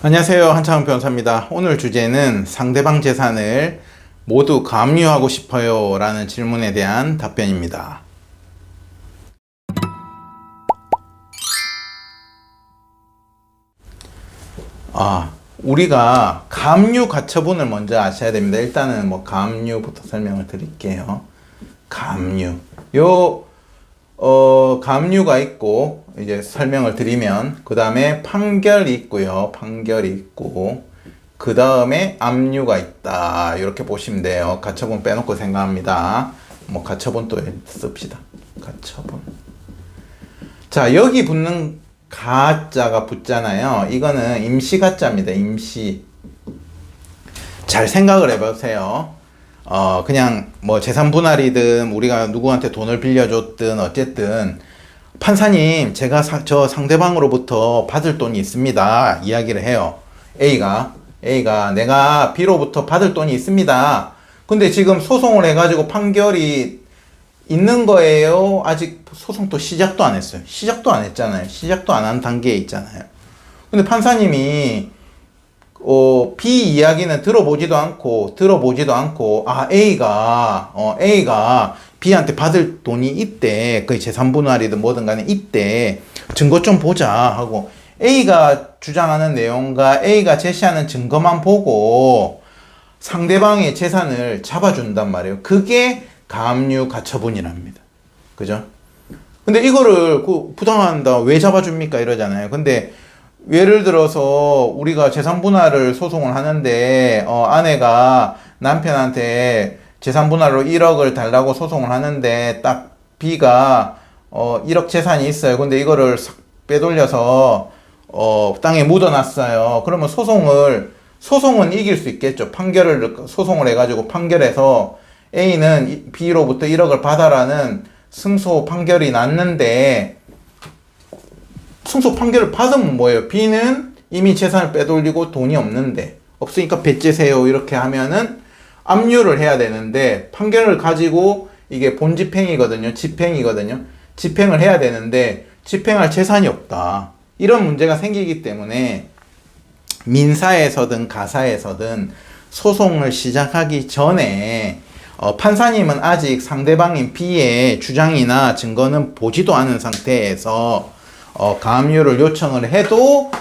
안녕하세요. 한창훈 변호사입니다. 오늘 주제는 상대방 재산을 모두 가압류하고 싶어요 라는 질문에 대한 답변입니다. 우리가 가압류 가처분을 먼저 아셔야 됩니다. 일단은 가압류부터 설명을 드릴게요. 가압류. 가압류가 있고, 이제 설명을 드리면, 그 다음에 판결이 있고요. 판결이 있고, 그 다음에 압류가 있다. 이렇게 보시면 돼요. 가처분 빼놓고 생각합니다. 가처분 또 씁시다. 가처분. 자, 여기 붙는 가자가 붙잖아요. 이거는 임시가자입니다. 임시. 잘 생각을 해보세요. 그냥 재산 분할이든 우리가 누구한테 돈을 빌려줬든 어쨌든 판사님 제가 저 상대방으로부터 받을 돈이 있습니다 이야기를 해요. A가 내가 B로부터 받을 돈이 있습니다. 근데 지금 소송을 해가지고 판결이 있는 거예요? 아직 소송도 시작도 안 했어요. 시작도 안 했잖아요. 시작도 안 한 단계에 있잖아요. 근데 판사님이 B 이야기는 들어보지도 않고 A가 B한테 받을 돈이 있대. 그 재산 분할이든 뭐든 간에 있대. 증거 좀 보자 하고 A가 주장하는 내용과 A가 제시하는 증거만 보고 상대방의 재산을 잡아준단 말이에요. 그게 가압류 가처분이랍니다. 그죠? 근데 이거를 부당한다 왜 잡아줍니까 이러잖아요. 근데 예를 들어서 우리가 재산 분할을 소송을 하는데 아내가 남편한테 재산 분할로 1억을 달라고 소송을 하는데 딱 B가 1억 재산이 있어요. 근데 이거를 싹 빼돌려서 땅에 묻어놨어요. 그러면 소송은 이길 수 있겠죠. 소송을 해가지고 판결해서 A는 B로부터 1억을 받아라는 승소 판결이 났는데 승소 판결을 받으면 뭐예요? B는 이미 재산을 빼돌리고 돈이 없으니까 배째세요 이렇게 하면은 압류를 해야 되는데 판결을 가지고 이게 본집행이거든요. 집행을 해야 되는데 집행할 재산이 없다. 이런 문제가 생기기 때문에 민사에서든 가사에서든 소송을 시작하기 전에 판사님은 아직 상대방인 B의 주장이나 증거는 보지도 않은 상태에서 가압류를 요청을 해도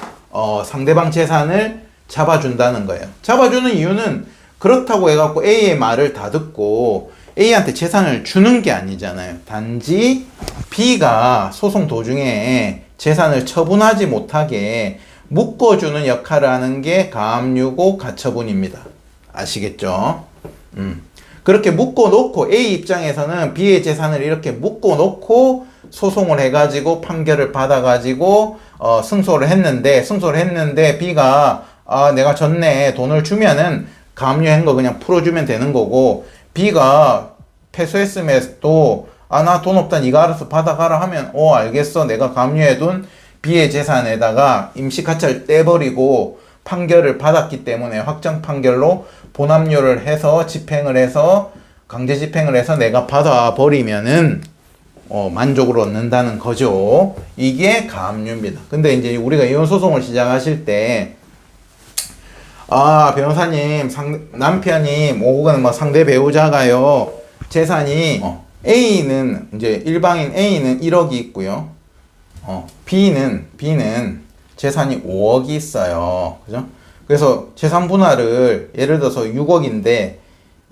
상대방 재산을 잡아준다는 거예요. 잡아주는 이유는 그렇다고 해갖고 A의 말을 다 듣고 A한테 재산을 주는 게 아니잖아요. 단지 B가 소송 도중에 재산을 처분하지 못하게 묶어주는 역할을 하는 게 가압류고 가처분입니다. 아시겠죠? 그렇게 묶어놓고 A 입장에서는 B의 재산을 이렇게 묶어놓고 소송을 해가지고 판결을 받아가지고 승소를 했는데 B가 내가 졌네 돈을 주면은 가압류한 거 그냥 풀어주면 되는 거고 B가 패소했음에도 나 돈 없다 니가 알아서 받아가라 하면 알겠어 내가 가압류해둔 B의 재산에다가 임시가차를 떼버리고 판결을 받았기 때문에 확정 판결로 본압류를 해서 집행을 해서 강제 집행을 해서 내가 받아버리면은 만족을 얻는다는 거죠. 이게 가압류입니다. 근데 이제 우리가 이혼 소송을 시작하실 때 변호사님 남편이 혹은 상대 배우자가요 재산이 A는 이제 일방인 A는 1억이 있고요. B는 재산이 5억이 있어요. 그죠? 그래서 재산 분할을 예를 들어서 6억인데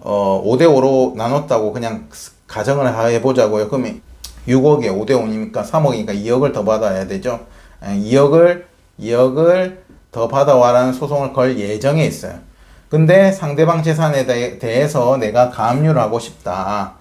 5대5로 나눴다고 그냥 가정을 해보자고요. 그러면 6억에 5대5니까 3억이니까 2억을 더 받아야 되죠. 2억을 더 받아와라는 소송을 걸 예정에 있어요. 근데 상대방 재산에 대해서 내가 가압류를 하고 싶다.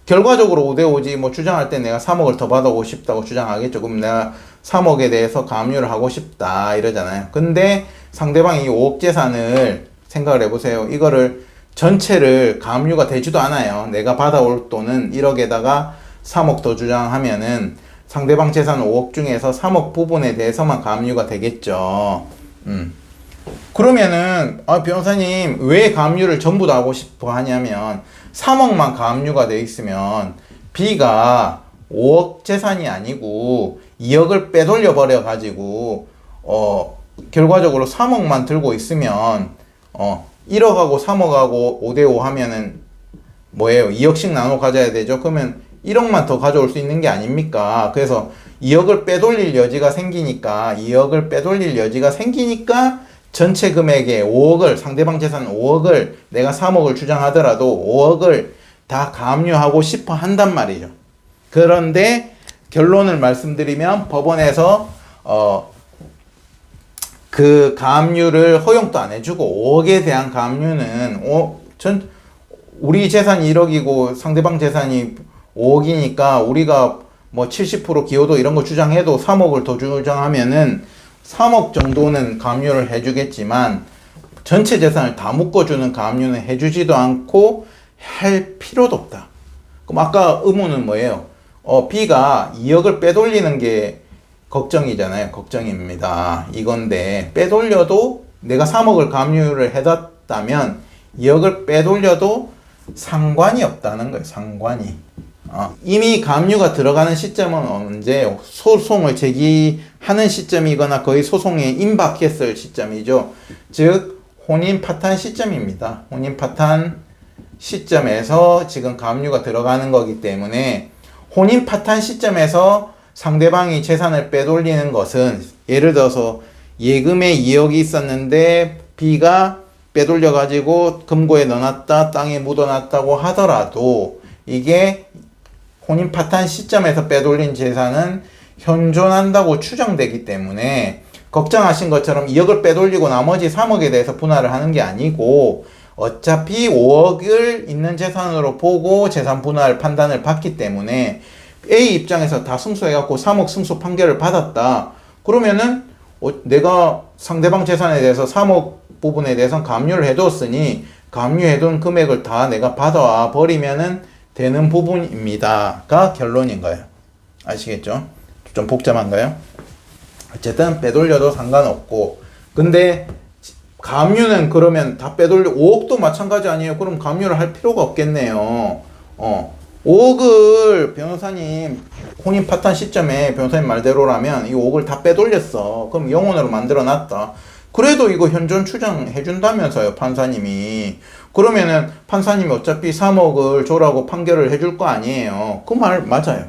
결과적으로 5대5지 주장할 때 내가 3억을 더 받아오고 싶다고 주장하겠죠. 그럼 내가 3억에 대해서 가압류를 하고 싶다 이러잖아요. 근데 상대방이 5억 재산을 생각을 해보세요. 이거를 전체를 가압류가 되지도 않아요. 내가 받아올 돈은 1억에다가 3억 더 주장하면은 상대방 재산 5억 중에서 3억 부분에 대해서만 가압류가 되겠죠. 그러면은 변호사님 왜 가압류를 전부 다 하고 싶어 하냐면 3억만 가압류가 돼 있으면 B가 5억 재산이 아니고 2억을 빼돌려 버려 가지고 결과적으로 3억만 들고 있으면 1억하고 3억하고 5대5 하면은 뭐예요? 2억씩 나눠 가져야 되죠. 그러면 1억만 더 가져올 수 있는 게 아닙니까? 그래서 2억을 빼돌릴 여지가 생기니까 전체 금액의 5억을, 상대방 재산 5억을 내가 3억을 주장하더라도 5억을 다 가압류하고 싶어 한단 말이죠. 그런데 결론을 말씀드리면 법원에서 그 가압류를 허용도 안 해주고 5억에 대한 가압류는 우리 재산이 1억이고 상대방 재산이 5억이니까 우리가 뭐 70% 기여도 이런 거 주장해도 3억을 더 주장하면은 3억 정도는 가압류를 해주겠지만 전체 재산을 다 묶어주는 가압류는 해주지도 않고 할 필요도 없다. 그럼 아까 의문은 뭐예요? B가 2억을 빼돌리는 게 걱정이잖아요. 걱정입니다. 이건데 빼돌려도 내가 3억을 가압류를 해놨다면 2억을 빼돌려도 상관이 없다는 거예요. 상관이. 이미 가압류가 들어가는 시점은 언제? 소송을 제기하는 시점이거나 거의 소송에 임박했을 시점이죠. 즉 혼인 파탄 시점입니다. 혼인 파탄 시점에서 지금 가압류가 들어가는 거기 때문에 혼인 파탄 시점에서 상대방이 재산을 빼돌리는 것은 예를 들어서 예금에 2억이 있었는데 B가 빼돌려 가지고 금고에 넣어놨다 땅에 묻어놨다고 하더라도 이게 혼인 파탄 시점에서 빼돌린 재산은 현존한다고 추정되기 때문에 걱정하신 것처럼 2억을 빼돌리고 나머지 3억에 대해서 분할을 하는 게 아니고 어차피 5억을 있는 재산으로 보고 재산 분할 판단을 받기 때문에 A 입장에서 다 승소해갖고 3억 승소 판결을 받았다. 그러면은 내가 상대방 재산에 대해서 3억 부분에 대해서는 가압류를 해뒀으니 가압류해둔 금액을 다 내가 받아와 버리면은 되는 부분입니다가 결론인 거예요. 아시겠죠? 좀 복잡한가요? 어쨌든 빼돌려도 상관없고 근데 가압류는 그러면 다 빼돌려 5억도 마찬가지 아니에요? 그럼 가압류를 할 필요가 없겠네요. 5억을 변호사님 혼인 파탄 시점에 변호사님 말대로라면 이 5억을 다 빼돌렸어. 그럼 영원으로 만들어 놨다. 그래도 이거 현존 추정해 준다면서요, 판사님이. 그러면은 판사님이 어차피 3억을 줘라고 판결을 해줄 거 아니에요. 그 말 맞아요.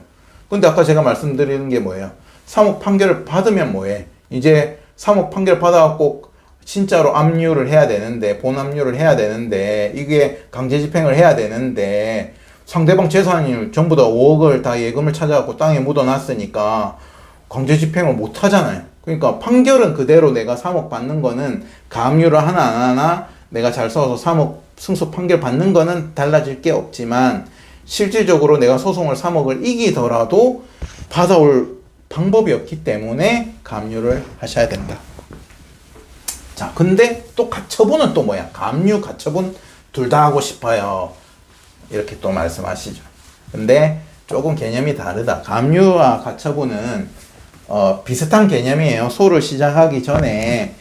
근데 아까 제가 말씀드리는 게 뭐예요? 3억 판결을 받으면 뭐해? 이제 3억 판결 받아갖고 진짜로 압류를 해야 되는데, 본압류를 해야 되는데, 이게 강제 집행을 해야 되는데, 상대방 재산이 전부 다 5억을 다 예금을 찾아갖고 땅에 묻어놨으니까 강제 집행을 못 하잖아요. 그러니까 판결은 그대로 내가 3억 받는 거는 가압류를 하나 안 하나 내가 잘 써서 3억 승소 판결 받는 거는 달라질 게 없지만 실질적으로 내가 소송을 3억을 이기더라도 받아올 방법이 없기 때문에 가압류를 하셔야 된다. 자, 근데 또 가처분은 또 뭐야? 가압류, 가처분 둘 다 하고 싶어요. 이렇게 또 말씀하시죠. 근데 조금 개념이 다르다. 가압류와 가처분은 비슷한 개념이에요. 소를 시작하기 전에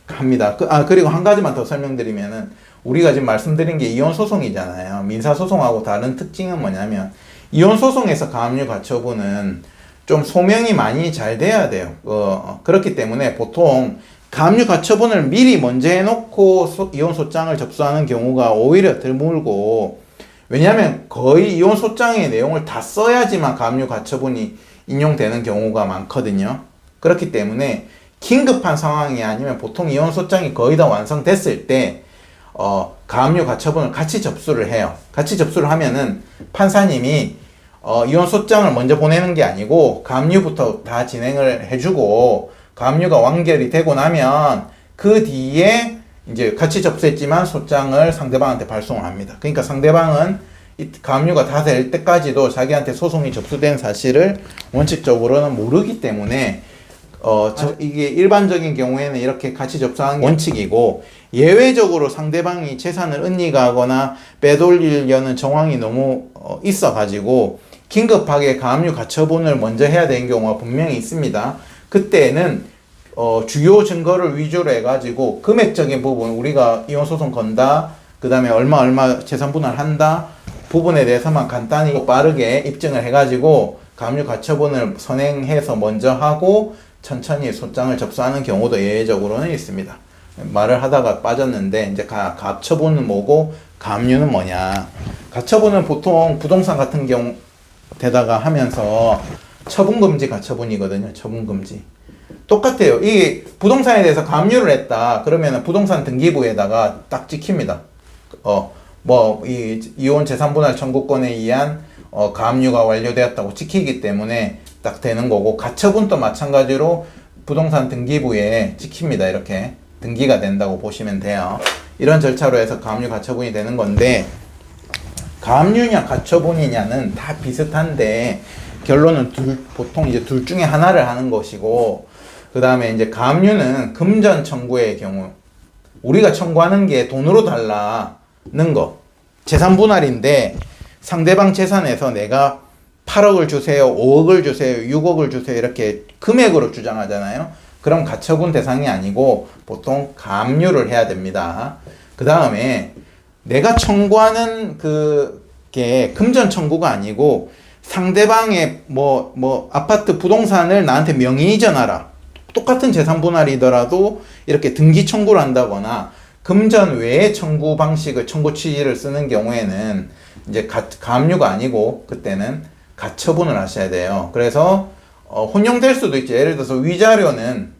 합니다. 그리고 한 가지만 더 설명드리면은 우리가 지금 말씀드린 게 이혼소송이잖아요. 민사소송하고 다른 특징은 뭐냐면 이혼소송에서 가압류 가처분은 좀 소명이 많이 잘 돼야 돼요. 그렇기 때문에 보통 가압류 가처분을 미리 먼저 해놓고 이혼소장을 접수하는 경우가 오히려 드물고 왜냐하면 거의 이혼소장의 내용을 다 써야지만 가압류 가처분이 인용되는 경우가 많거든요. 그렇기 때문에 긴급한 상황이 아니면 보통 이혼소장이 거의 다 완성됐을 때 가압류 가처분을 같이 접수를 해요. 같이 접수를 하면은 판사님이 이혼소장을 먼저 보내는 게 아니고 가압류부터 다 진행을 해주고 가압류가 완결이 되고 나면 그 뒤에 이제 같이 접수했지만 소장을 상대방한테 발송을 합니다. 그러니까 상대방은 이 가압류가 다 될 때까지도 자기한테 소송이 접수된 사실을 원칙적으로는 모르기 때문에 이게 일반적인 경우에는 이렇게 같이 접수하는 게 원칙이고 예외적으로 상대방이 재산을 은닉하거나 빼돌리려는 정황이 너무 있어가지고 긴급하게 가압류 가처분을 먼저 해야 되는 경우가 분명히 있습니다. 그때는 주요 증거를 위주로 해가지고 금액적인 부분 우리가 이혼소송 건다 그 다음에 얼마 재산 분할한다 부분에 대해서만 간단히 빠르게 입증을 해가지고 가압류 가처분을 선행해서 먼저 하고 천천히 소장을 접수하는 경우도 예외적으로는 있습니다. 말을 하다가 빠졌는데 이제 가처분은 뭐고 가압류는 뭐냐. 가처분은 보통 부동산 같은 경우 대다가 하면서 처분금지 가처분이거든요. 처분금지. 똑같아요. 이 부동산에 대해서 가압류를 했다. 그러면 부동산 등기부에다가 딱 찍힙니다. 이혼 재산분할 청구권에 의한 가압류가 완료되었다고 찍히기 때문에 딱 되는 거고, 가처분도 마찬가지로 부동산 등기부에 찍힙니다. 이렇게 등기가 된다고 보시면 돼요. 이런 절차로 해서 가압류 가처분이 되는 건데, 가압류냐 가처분이냐는 다 비슷한데 결론은 보통 이제 둘 중에 하나를 하는 것이고, 그 다음에 이제 가압류는 금전 청구의 경우, 우리가 청구하는 게 돈으로 달라는 거, 재산 분할인데 상대방 재산에서 내가 8억을 주세요, 5억을 주세요, 6억을 주세요 이렇게 금액으로 주장하잖아요. 그럼 가처분 대상이 아니고 보통 가압류를 해야 됩니다. 그 다음에 내가 청구하는 그게 금전 청구가 아니고 상대방의 아파트 부동산을 나한테 명의 이전하라. 똑같은 재산 분할이더라도 이렇게 등기 청구를 한다거나 금전 외의 청구 방식을 청구 취지를 쓰는 경우에는 이제 가압류가 아니고 그때는 가처분을 하셔야 돼요. 그래서 혼용될 수도 있죠. 예를 들어서 위자료는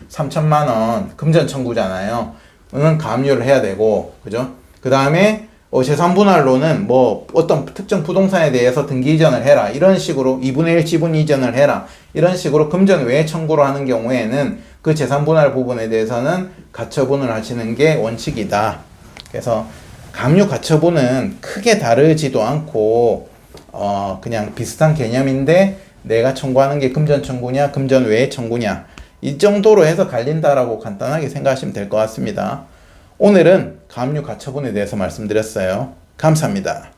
3천만 원 금전 청구잖아요. 는 가압류를 해야 되고, 그죠? 그 다음에 재산 분할로는 어떤 특정 부동산에 대해서 등기 이전을 해라. 이런 식으로 2분의 1 지분 이전을 해라. 이런 식으로 금전 외의 청구를 하는 경우에는 그 재산 분할 부분에 대해서는 가처분을 하시는 게 원칙이다. 그래서 가압류 가처분은 크게 다르지도 않고 그냥 비슷한 개념인데 내가 청구하는 게 금전 청구냐 금전 외의 청구냐 이 정도로 해서 갈린다라고 간단하게 생각하시면 될 것 같습니다. 오늘은 가압류 가처분에 대해서 말씀드렸어요. 감사합니다.